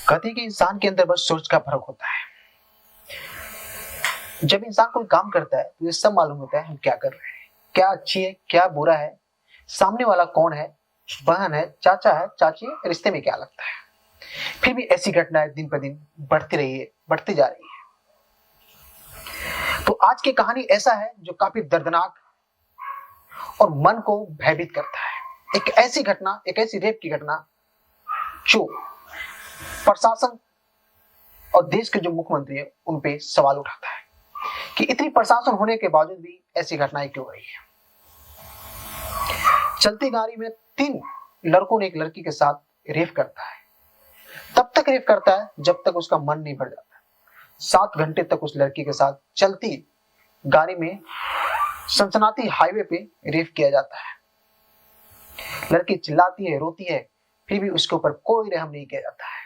कहते हैं कि इंसान के अंदर बस सोच का फर्क होता है। जब इंसान कोई काम करता है तो ये सब मालूम होता है हम क्या कर रहे हैं, क्या अच्छी है क्या बुरा है, सामने वाला कौन है, बहन है चाचा है चाची है, रिश्ते में क्या लगता है। फिर भी ऐसी घटनाएं दिन पर दिन बढ़ती जा रही है। तो आज की कहानी ऐसा है जो काफी दर्दनाक और मन को भयभीत करता है। एक ऐसी घटना, एक ऐसी रेप की घटना जो प्रशासन और देश के जो मुख्यमंत्री है उन पे सवाल उठाता है कि इतनी प्रशासन होने के बावजूद भी ऐसी घटनाएं क्यों हो रही है। चलती गाड़ी में 3 लड़कों ने एक लड़की के साथ रेप करता है। तब तक रेप करता है जब तक उसका मन नहीं भर जाता। 7 घंटे तक उस लड़की के साथ चलती गाड़ी में सनसनाती हाईवे पे रेप किया जाता है। लड़की चिल्लाती है, रोती है, फिर भी उसके ऊपर कोई रहम नहीं किया जाता है।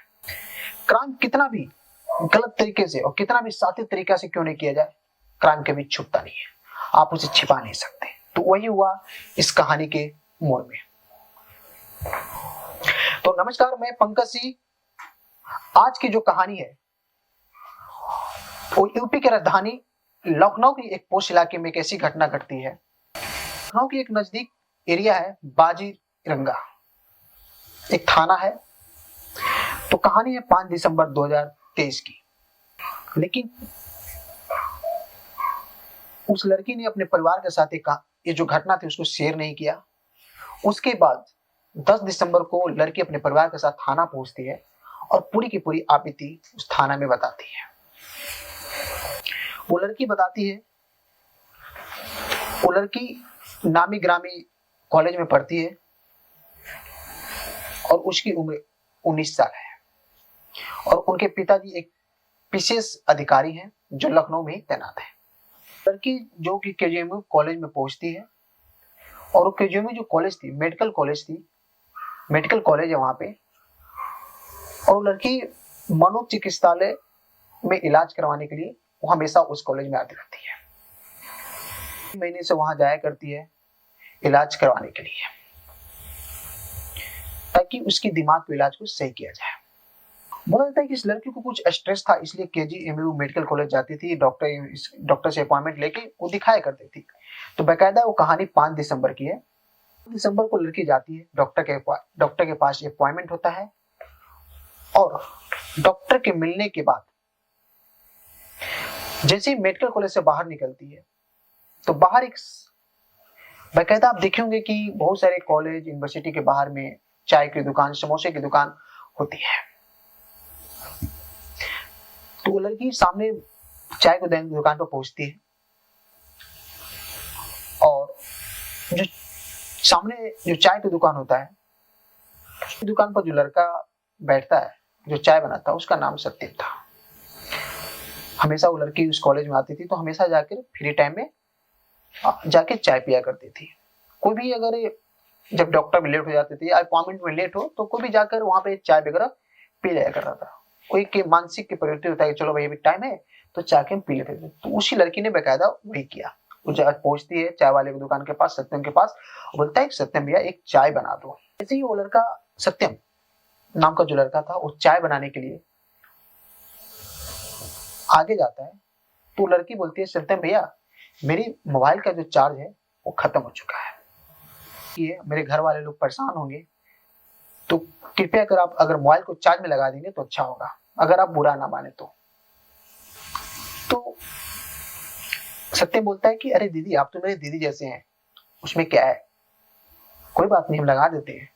क्राइम कितना भी गलत तरीके से और कितना भी साथी तरीका से क्यों नहीं किया जाए, क्राइम कभी छुपता नहीं है, आप उसे छिपा नहीं सकते। तो वही हुआ इस कहानी के मोड़ में। तो नमस्कार, मैं पंकज सिंह। आज की जो कहानी है वो यूपी के राजधानी लखनऊ की एक पोश इलाके में एक ऐसी घटना घटती है। लखनऊ की एक नजदीक एरिया है बाजीरंगा, एक थाना है। तो कहानी है 5 दिसंबर 2023 की। लेकिन उस लड़की ने अपने परिवार के साथ ये जो घटना थी उसको शेयर नहीं किया। उसके बाद 10 दिसंबर को लड़की अपने परिवार के साथ थाना पहुंचती है और पूरी की पूरी आपत्ति उस थाना में बताती है। वो लड़की बताती है, वो लड़की नामी ग्रामी कॉलेज में पढ़ती है और उसकी उम्र 19 साल है और उनके पिताजी एक विशेष अधिकारी हैं जो लखनऊ में ही तैनात है। लड़की जो कि केजीएमयू कॉलेज में पहुंचती है और वो केजीएमयू जो कॉलेज थी मेडिकल कॉलेज है वहां पे। और वो लड़की मनोचिकित्सालय में इलाज करवाने के लिए वो हमेशा उस कॉलेज में आती रहती है। महीने से वहां जाया करती है इलाज करवाने के लिए, ताकि उसकी दिमाग के इलाज को सही किया जाए। बोला जाता है कि इस लड़की को कुछ स्ट्रेस था, इसलिए केजीएमयू मेडिकल कॉलेज जाती थी, डॉक्टर से अपॉइंटमेंट लेके वो दिखाया करती थी। तो बेकायदा वो कहानी 5 दिसंबर की है। 5 दिसंबर को लड़की जाती है डॉक्टर के पास अपॉइंटमेंट होता है और डॉक्टर के मिलने के बाद जैसे ही मेडिकल कॉलेज से बाहर निकलती है तो बाहर एक बेकायदा आप देखे होंगे कि बहुत सारे कॉलेज यूनिवर्सिटी के बाहर में चाय की दुकान, समोसे की दुकान होती है। तो वो लड़की सामने चाय की दुकान पर पहुंचती है और जो सामने जो चाय की दुकान होता है, दुकान पर जो लड़का बैठता है जो चाय बनाता है उसका नाम सत्यम था। हमेशा वो लड़की उस कॉलेज में आती थी तो हमेशा जाकर फ्री टाइम में जाके चाय पिया करती थी। कोई भी अगर जब डॉक्टर में लेट हो जाती थी या अपॉइंटमेंट में लेट हो तो कोई भी जाकर वहां पे चाय वगैरह पी लिया करता था। कोई के मानसिक की प्रवृत्ति होता है कि चलो भाई अभी टाइम है तो चाय के पी लेते थे। तो उसी लड़की ने बेकायदा वही किया। वो पहुंचती है चाय वाले की दुकान के पास, सत्यम के पास, बोलता है सत्यम भैया एक चाय बना दो। जैसे ही वो लड़का सत्यम नाम का जो लड़का था वो चाय बनाने के लिए आगे जाता है तो लड़की बोलती है सत्यम भैया मेरी मोबाइल का जो चार्ज है वो खत्म हो चुका है, ये मेरे घर वाले लोग परेशान होंगे, तो कृपया कर आप अगर मोबाइल को चार्ज में लगा देंगे तो अच्छा होगा, अगर आप बुरा ना माने तो। सत्यम बोलता है कि अरे दीदी आप तो मेरे दीदी जैसे हैं, उसमें क्या है, कोई बात नहीं हम लगा देते हैं,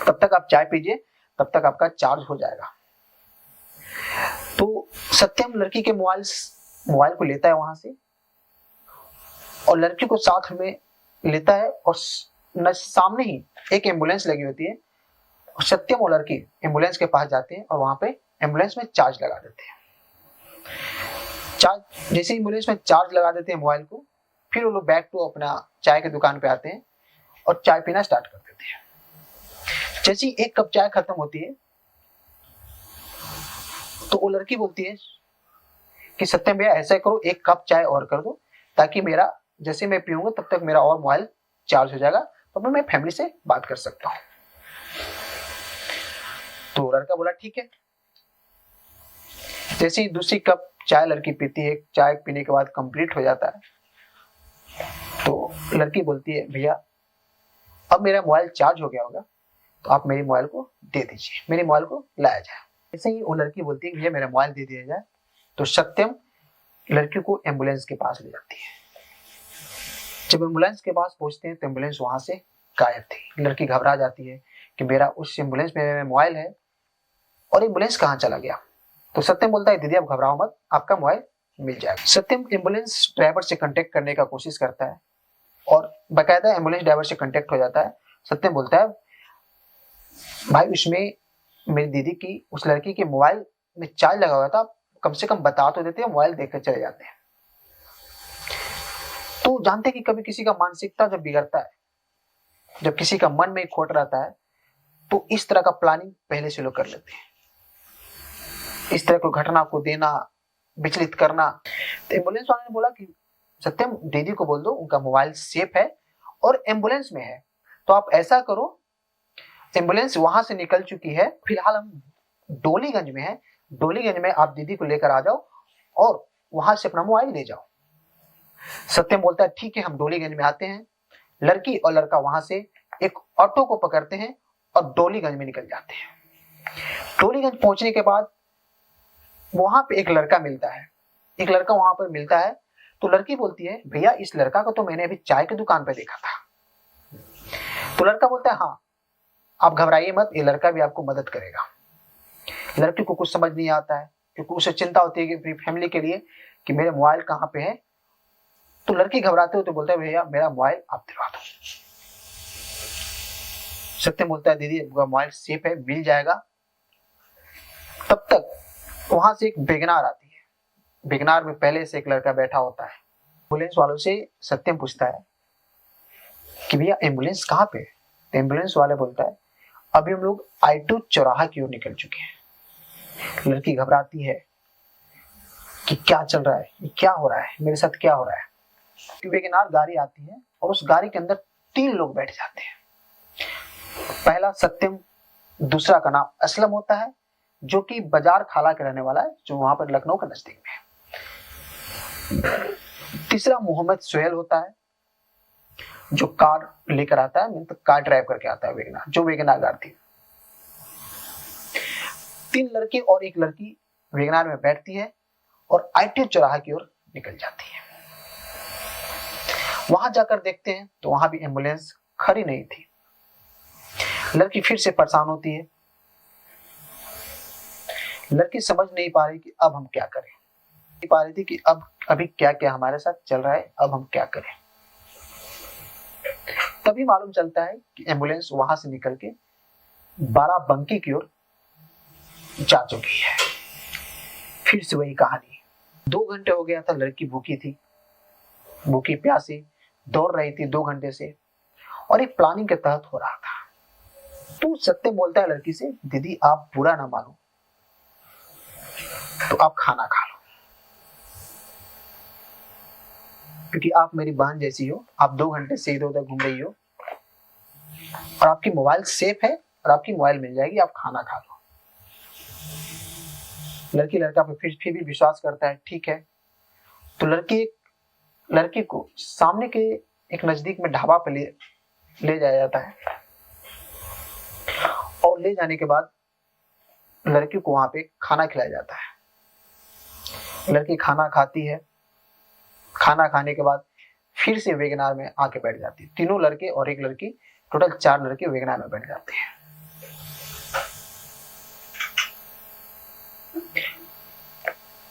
तब तक आप चाय पीजिए, तब तक आपका चार्ज हो जाएगा। तो सत्यम लड़की के मोबाइल को लेता है वहां से और लड़की को साथ में लेता है और सामने ही एक एम्बुलेंस लगी होती है और सत्यम और लड़की एम्बुलेंस के पास जाते हैं और वहां पे एम्बुलेंस में चार्ज लगा देते हैं। जैसे एम्बुलेंस में चार्ज लगा देते हैं मोबाइल को, फिर वो लोग बैक टू अपना चाय की दुकान पे आते हैं और चाय पीना स्टार्ट कर देते हैं। जैसे ही 1 कप चाय खत्म होती है तो वो लड़की बोलती है कि सत्यम भैया ऐसा करो 1 कप चाय और कर दो, ताकि मेरा जैसे मैं पीऊंगा तब तक मेरा और मोबाइल चार्ज हो जाएगा, तो मैं फैमिली से बात कर सकता हूँ। तो लड़का बोला ठीक है। जैसे ही दूसरी कप चाय लड़की पीती है, चाय पीने के बाद कंप्लीट हो जाता है, तो लड़की बोलती है भैया अब मेरा मोबाइल चार्ज हो गया होगा, तो आप मेरे मोबाइल को दे दीजिए, मेरे मोबाइल को लाया जाए। ऐसे ही वो लड़की बोलती है भैया मेरा मोबाइल दे दिया जाए। तो सत्यम लड़की को एम्बुलेंस के पास ले जाती है। जब एम्बुलेंस के पास पहुंचते हैं तो एम्बुलेंस वहां से गायब थी। लड़की घबरा जाती है कि मेरा उस एम्बुलेंस में मोबाइल है और एम्बुलेंस कहाँ चला गया। तो सत्यम बोलता है दीदी आप घबराओ मत, आपका मोबाइल मिल जाएगा। सत्यम एम्बुलेंस ड्राइवर से कांटेक्ट करने का कोशिश करता है और बकायदा एम्बुलेंस ड्राइवर से कांटेक्ट हो जाता है। सत्यम बोलता है भाई उसमें मेरी दीदी की, उस लड़की के मोबाइल में चार्ज लगा हुआ था, कम से कम बता तो देते हैं, मोबाइल देखकर चले जाते हैं। तो जानते हैं कि कभी किसी का मानसिकता जब बिगड़ता है, जब किसी का मन में खोट रहता है, तो इस तरह का प्लानिंग पहले से लोग कर लेते हैं, इस तरह की घटना को देना, विचलित करना। तो एम्बुलेंस वाले ने बोला कि सत्यम दीदी को बोल दो उनका मोबाइल सेफ है और एम्बुलेंस में है, तो आप ऐसा करो एम्बुलेंस वहां से निकल चुकी है, फिलहाल हम डोलीगंज में है, डोलीगंज में आप दीदी को लेकर आ जाओ और वहां से अपना मोबाइल ले जाओ। सत्यम बोलता है ठीक है, हम डोलीगंज में आते हैं। लड़की और लड़का वहां से एक ऑटो को पकड़ते हैं और डोलीगंज में निकल जाते हैं। डोलीगंज पहुंचने के बाद वहां पे एक लड़का मिलता है, एक लड़का वहां पर मिलता है। तो लड़की बोलती है भैया इस लड़का को तो मैंने अभी चाय की दुकान पे देखा था। तो लड़का बोलता है हाँ आप घबराइए मत, ये लड़का भी आपको मदद करेगा। लड़की को कुछ समझ नहीं आता है क्योंकि उसे चिंता होती है कि अपनी फैमिली के लिए कि मेरे मोबाइल कहाँ पे है। तो लड़की घबराते हुए तो बोलता है भैया मेरा मोबाइल आप दिलवा दो। सत्यम बोलता है दीदी मोबाइल सेफ है, मिल जाएगा। तब तक वहां से एक बेगनार आती है। बेगनार में पहले से एक लड़का बैठा होता है। एम्बुलेंस वालों से सत्यम पूछता है कि भैया एम्बुलेंस कहाँ पे है। एम्बुलेंस वाले बोलता है अभी हम लोग I2 चौराहा की ओर निकल चुके हैं। लड़की घबराती है कि क्या चल रहा है, क्या हो रहा है, मेरे साथ क्या हो रहा है। वेगनार गाड़ी आती है और उस गाड़ी के अंदर 3 लोग बैठ जाते हैं। पहला सत्यम, दूसरा का नाम असलम होता है जो कि बाजार खाला के रहने वाला है, जो वहां पर लखनऊ के नजदीक में है। तीसरा मोहम्मद सुहेल होता है जो कार लेकर आता है, मतलब कार ड्राइव करके आता है वेगनार, जो वेगनार कार थी। 3 लड़के और एक लड़की वेगनार में बैठती है और I2 चौराहा की ओर निकल जाती है। वहां जाकर देखते हैं तो वहां भी एम्बुलेंस खड़ी नहीं थी। लड़की फिर से परेशान होती है। लड़की समझ नहीं पा रही कि अब हम क्या करें, नहीं पा रही थी कि अब अभी क्या क्या हमारे साथ चल रहा है, अब हम क्या करें। तभी मालूम चलता है कि एम्बुलेंस वहां से निकल के बाराबंकी की ओर जा चुकी है। फिर से वही कहानी। 2 घंटे हो गया था, लड़की भूखी थी, भूखी प्यासी दौड़ रही थी 2 घंटे से और एक प्लानिंग के तहत हो रहा था। तो सत्यम बोलता है लड़की से दीदी आप बुरा ना मानो तो आप खाना खा लो, क्योंकि आप मेरी बहन जैसी हो, आप 2 घंटे से इधर उधर घूम रही हो और आपकी मोबाइल सेफ है और आपकी मोबाइल मिल जाएगी, आप खाना खा लो। लड़की लड़का पे फिर भी विश्वास करता है, ठीक है। तो लड़की को सामने के एक नजदीक में ढाबा पे ले जाया जाता है और ले जाने के बाद लड़की को वहां पे खाना खिलाया जाता है। लड़की खाना खाती है। खाना खाने के बाद फिर से वेगनार में आके बैठ जाती है। 3 लड़के और एक लड़की, टोटल 4 लड़के वेगनार में बैठ जाते हैं।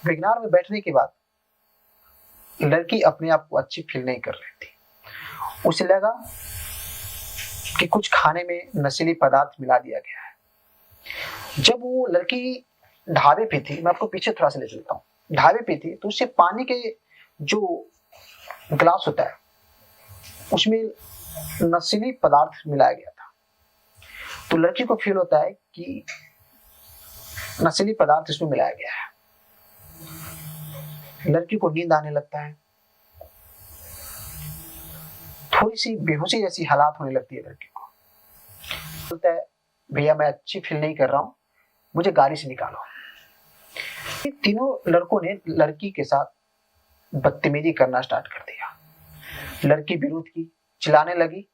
वेगनार में बैठने के बाद लड़की अपने आप को अच्छी फील नहीं कर रही थी। उसे लगा कि कुछ खाने में नशीली पदार्थ मिला दिया गया है। जब वो लड़की ढाबे पे थी, मैं आपको पीछे थोड़ा सा ले चलता हूँ, ढाबे पे थी तो उससे पानी के जो ग्लास होता है उसमें नशीली पदार्थ मिलाया गया था। तो लड़की को फील होता है कि नशीली पदार्थ इसमें मिलाया गया है। लड़की को नींद आने लगता है, थोड़ी सी बेहोशी जैसी हालात होने लगती है लड़की को। बोलता है भैया मैं अच्छी फील नहीं कर रहा हूँ, मुझे गाड़ी से निकालो। ये तीनों लड़कों ने लड़की के साथ बदतमीजी करना स्टार्ट कर दिया। लड़की विरोध की, चिल्लाने लगी,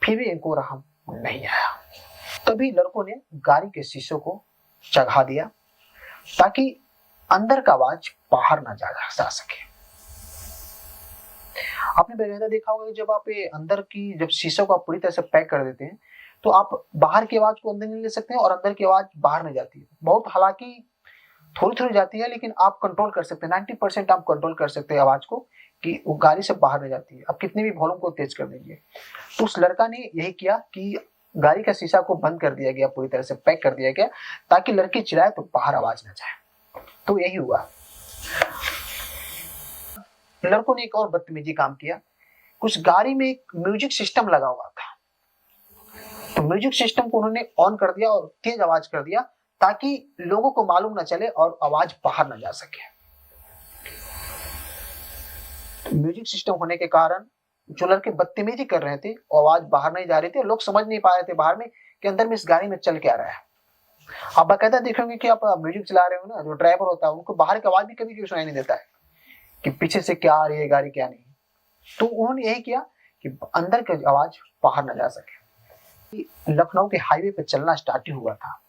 फिर भी इनको रहम नहीं आया। तभी लड़कों ने गाड़ी के शीशों को चढ़ा दिया ताकि अंदर का आवाज बाहर ना जा सके। आपने बेकायदा देखा होगा कि जब आप अंदर की जब शीशों को आप पूरी तरह से पैक कर देते हैं तो आप बाहर की आवाज को अंदर नहीं ले सकते हैं और अंदर की आवाज बाहर नहीं जाती है। बहुत हालांकि थोड़ी थोड़ी जाती है, लेकिन आप कंट्रोल कर सकते हैं। 90% आप कंट्रोल कर सकते हैं आवाज को कि वो गाड़ी से बाहर नहीं जाती है। आप कितने भी वॉल्यूम को तेज कर दीजिए। तो उस लड़का ने यही किया कि गाड़ी का शीशा को बंद कर दिया गया, पूरी तरह से पैक कर दिया गया ताकि लड़की चिल्लाए तो बाहर आवाज न जाए। तो यही हुआ। लड़कों ने एक और बदतमीजी काम किया। कुछ गाड़ी में एक म्यूजिक सिस्टम लगा हुआ था, तो म्यूजिक सिस्टम को उन्होंने ऑन कर दिया और तेज आवाज कर दिया ताकि लोगों को मालूम न चले और आवाज बाहर न जा सके। तो म्यूजिक सिस्टम होने के कारण जो लड़के बदतमीजी कर रहे थे आवाज बाहर नहीं जा रही थी। लोग समझ नहीं पा रहे थे बाहर में कि अंदर में इस गाड़ी में चल क्या रहा है। आप बाकायदा देखेंगे कि आप म्यूजिक चला रहे हो ना, जो ड्राइवर होता है उनको बाहर की आवाज भी कभी सुनाई नहीं देता है कि पीछे से क्या आ रही है गाड़ी क्या नहीं। तो उन्होंने यही किया कि अंदर की आवाज बाहर न जा सके। लखनऊ के हाईवे पे चलना स्टार्ट ही हुआ था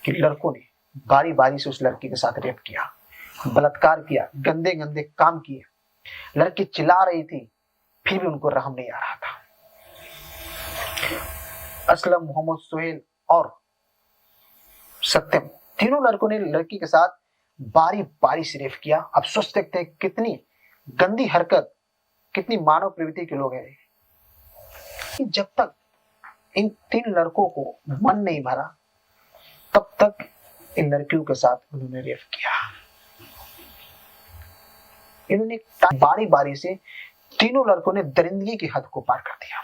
कि लड़कों ने बारी बारी से उस लड़की के साथ रेप किया, बलात्कार किया, गंदे गंदे काम किए। लड़की चिल्ला रही थी, फिर भी उनको रहम नहीं आ रहा था। असलम, मोहम्मद, सोहेल और सत्यम, तीनों लड़कों ने लड़की के साथ बारी बारी से रेप किया। आप सोच सकते हैं कितनी गंदी हरकत, कितनी मानव प्रवृत्ति के लोग हैं। जब तक इन तीन लड़कों को मन नहीं भरा तब तक इन लड़कियों के साथ उन्होंने रेप किया। इन्होंने बारी बारी से तीनों लड़कों ने दरिंदगी की हद को पार कर दिया।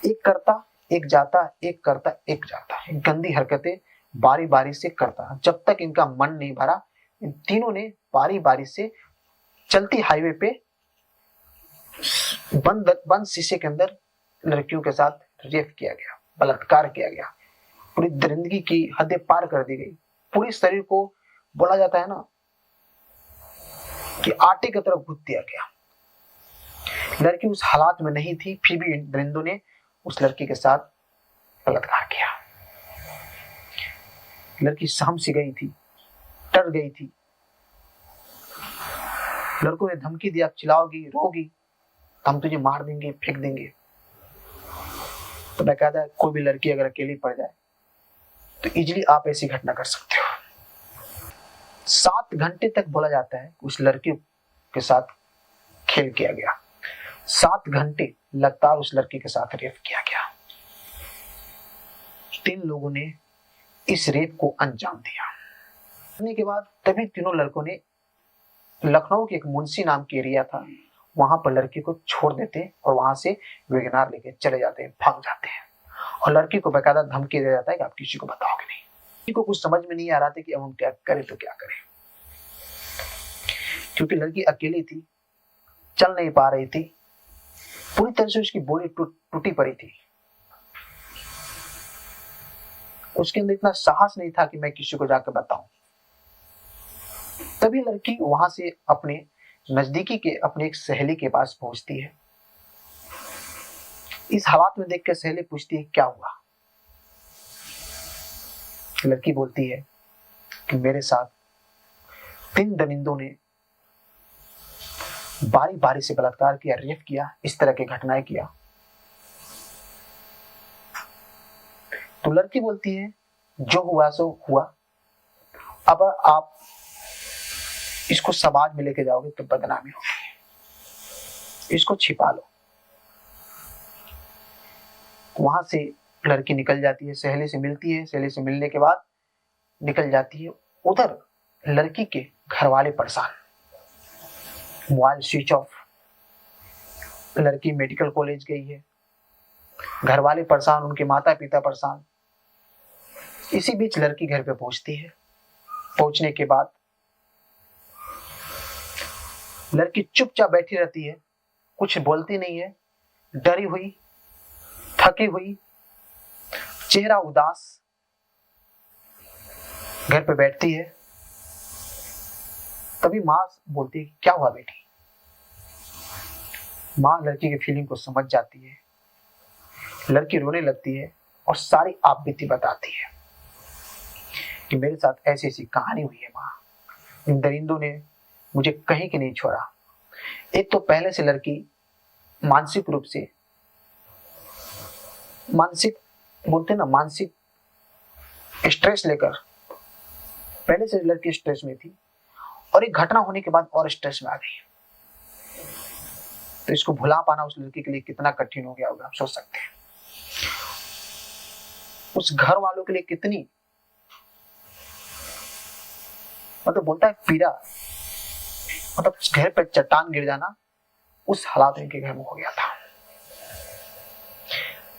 एक करता एक जाता, एक करता एक जाता, गंदी हरकतें बारी बारी से करता। जब तक इनका मन नहीं भरा इन तीनों ने बारी बारी से चलती हाईवे पे बंद शीशे के अंदर लड़कियों के साथ रेप किया गया, बलात्कार किया गया। पूरी दरिंदगी की हदें पार कर दी गई। पूरे शरीर को बोला जाता है ना कि आटे की तरफ गूंथ दिया गया। लड़की उस हालात में नहीं थी, फिर भी इन दरिंदों ने उस लड़की के साथ बलात्कार किया। लड़की सहम सी गई थी, डर गई थी। लड़कों ने धमकी दिया, चिल्लाओगी, रोगी तो हम तुझे मार देंगे, फेंक देंगे। तो मैं कहता है कोई भी लड़की अगर अकेली पड़ जाए तो इजीली आप ऐसी घटना कर सकते हो। 7 घंटे तक बोला जाता है उस लड़की के साथ खेल किया गया। 7 घंटे लगातार उस लड़की के साथ रेप किया गया। 3 लोगों ने इस रेप को अंजाम दिया। करने के बाद तभी तीनों लड़कों ने लखनऊ के एक मुंशी नाम के एरिया था, वहां पर लड़की को छोड़ देते और वहां से वेगनार लेके चले जाते हैं, भाग जाते हैं। और लड़की को बेकायदा धमकी दिया जाता है कि आप किसी को बताओगे नहीं। लड़की को कुछ समझ में नहीं आ रहा था कि अब हम क्या करें तो क्या करें, क्योंकि लड़की अकेली थी, चल नहीं पा रही थी, पूरी तरह से उसकी बॉडी टूटी पड़ी थी। उसके अंदर इतना साहस नहीं था कि मैं किसी को जाकर बताऊं। तभी लड़की वहां से अपने नजदीकी के अपने एक सहेली के पास पहुंचती है। इस हालात में देखकर सहेली पूछती है क्या हुआ। लड़की बोलती है कि मेरे साथ 3 दरिंदों ने बारी बारी से बलात्कार किया, रेप किया, इस तरह की घटनाएं किया। तो लड़की बोलती है जो हुआ सो हुआ, अब आप इसको समाज में लेके जाओगे तो बदनामी होगी, इसको छिपा लो। वहां से लड़की निकल जाती है, सहेली से मिलती है, सहेली से मिलने के बाद निकल जाती है। उधर लड़की के घर वाले परेशान, मोबाइल स्विच ऑफ, लड़की मेडिकल कॉलेज गई है, घर वाले परेशान, उनके माता पिता परेशान। इसी बीच लड़की घर पे पहुंचती है। पहुंचने के बाद लड़की चुपचाप बैठी रहती है, कुछ बोलती नहीं है, डरी हुई, थकी हुई, चेहरा उदास घर पे बैठती है। तभी माँ बोलती है, क्या हुआ बेटी? माँ लड़की की फीलिंग को समझ जाती है। लड़की रोने लगती है और सारी आप बीती बताती है कि मेरे साथ ऐसी ऐसी कहानी हुई है माँ। इन दरिंदों ने मुझे कहीं के नहीं छोड़ा। एक तो पहले से लड़की मानसिक रूप से, मानसिक बोलते ना, मानसिक स्ट्रेस लेकर पहले से लड़की स्ट्रेस में थी, और एक घटना होने के बाद और स्ट्रेस में आ गई। तो इसको भुला पाना उस लड़की के लिए कितना कठिन हो गया होगा, आप सोच सकते हैं। उस घर वालों के लिए कितनी, मतलब बोलता है पीड़ा, मतलब घर पे चट्टान गिर जाना, उस हालात इनके घर में हो गया था।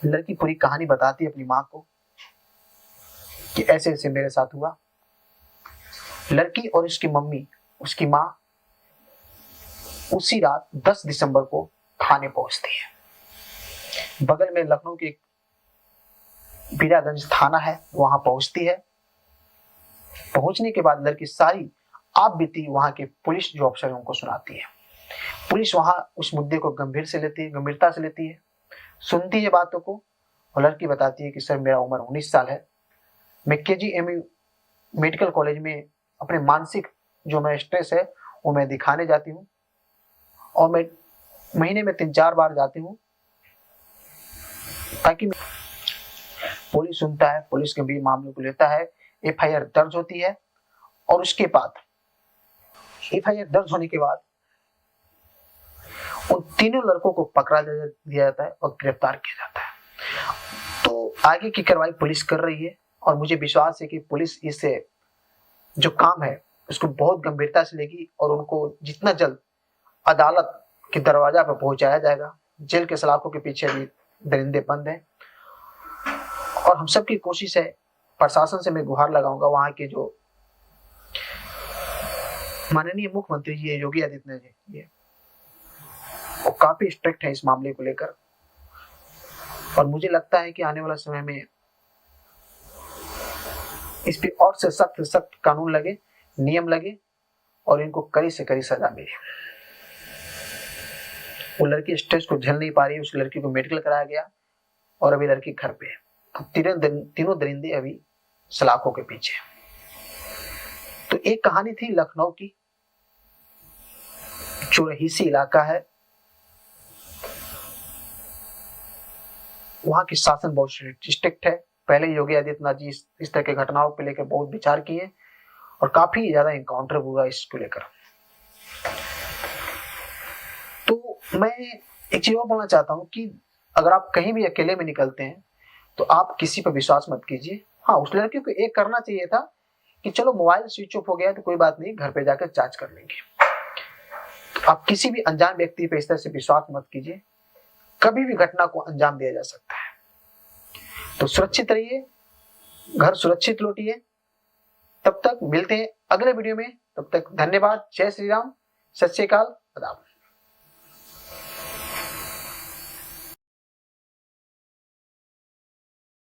लड़की पूरी कहानी बताती है अपनी माँ को कि ऐसे ऐसे मेरे साथ हुआ। लड़की और उसकी मम्मी, उसकी माँ उसी रात 10 दिसंबर को थाने पहुंचती है। बगल में लखनऊ के बीरागंज थाना है, वहां पहुंचती है। पहुंचने के बाद लड़की सारी आप बीती वहां के पुलिस जो अफसर है उनको सुनाती है। पुलिस वहां उस मुद्दे को गंभीरता से लेती है, सुनती है बातों को, और लड़की बताती है कि सर मेरा उम्र 19 साल है, मैं KGMU मेडिकल कॉलेज में अपने मानसिक जो मैं स्ट्रेस है वो मैं दिखाने जाती हूँ, और मैं महीने में 3-4 बार जाती हूँ ताकि पुलिस सुनता है, पुलिस गंभीर मामलों को लेता है, FIR दर्ज होती है, और उसके बाद FIR दर्ज होने के बाद उन तीनों लड़कों को पकड़ा दिया जाता है और गिरफ्तार किया जाता है। तो आगे की कार्रवाई पुलिस कर रही है, और मुझे विश्वास है कि पुलिस इससे जो काम है उसको बहुत गंभीरता से लेगी, और उनको जितना जल्द अदालत के दरवाजा पर पहुंचाया जाएगा। जेल के सलाखों के पीछे भी दरिंदे बंद हैं, और हम सब की कोशिश है, प्रशासन से मैं गुहार लगाऊंगा, वहां के जो माननीय मुख्यमंत्री जी है योगी आदित्यनाथ जी, वो काफी स्ट्रिक्ट है इस मामले को लेकर, और मुझे लगता है कि आने वाला समय में इस पे और से सख्त कानून लगे, नियम लगे, और इनको कड़ी से कड़ी सजा मिले। वो लड़की स्ट्रेस को झेल नहीं पा रही, उस लड़की को मेडिकल कराया गया, और अभी लड़की घर पे है। तीनों दरिंदे अभी सलाखों के पीछे। तो एक कहानी थी लखनऊ की, जो रहीसी इलाका है, वहां की शासन बहुत स्ट्रिक्ट है। पहले योगी आदित्यनाथ जी इस तरह की घटनाओं को लेकर बहुत विचार किए, और काफी ज्यादा एनकाउंटर हुआ इसको लेकर। तो मैं एक चीज और बोलना चाहता हूं कि अगर आप कहीं भी अकेले में निकलते हैं तो आप किसी पर विश्वास मत कीजिए। हाँ, उस लड़के को एक करना चाहिए था कि चलो मोबाइल स्विच ऑफ हो गया तो कोई बात नहीं, घर पे जाकर चार्ज कर लेंगे। तो आप किसी भी अनजान व्यक्ति पर इस तरह से विश्वास मत कीजिए, कभी भी घटना को अंजाम दिया जा सकता है। तो सुरक्षित रहिए, घर सुरक्षित लौटिए। तब तक मिलते हैं अगले वीडियो में, तब तक धन्यवाद। जय श्री राम, सत श्री अकाल, आदाब।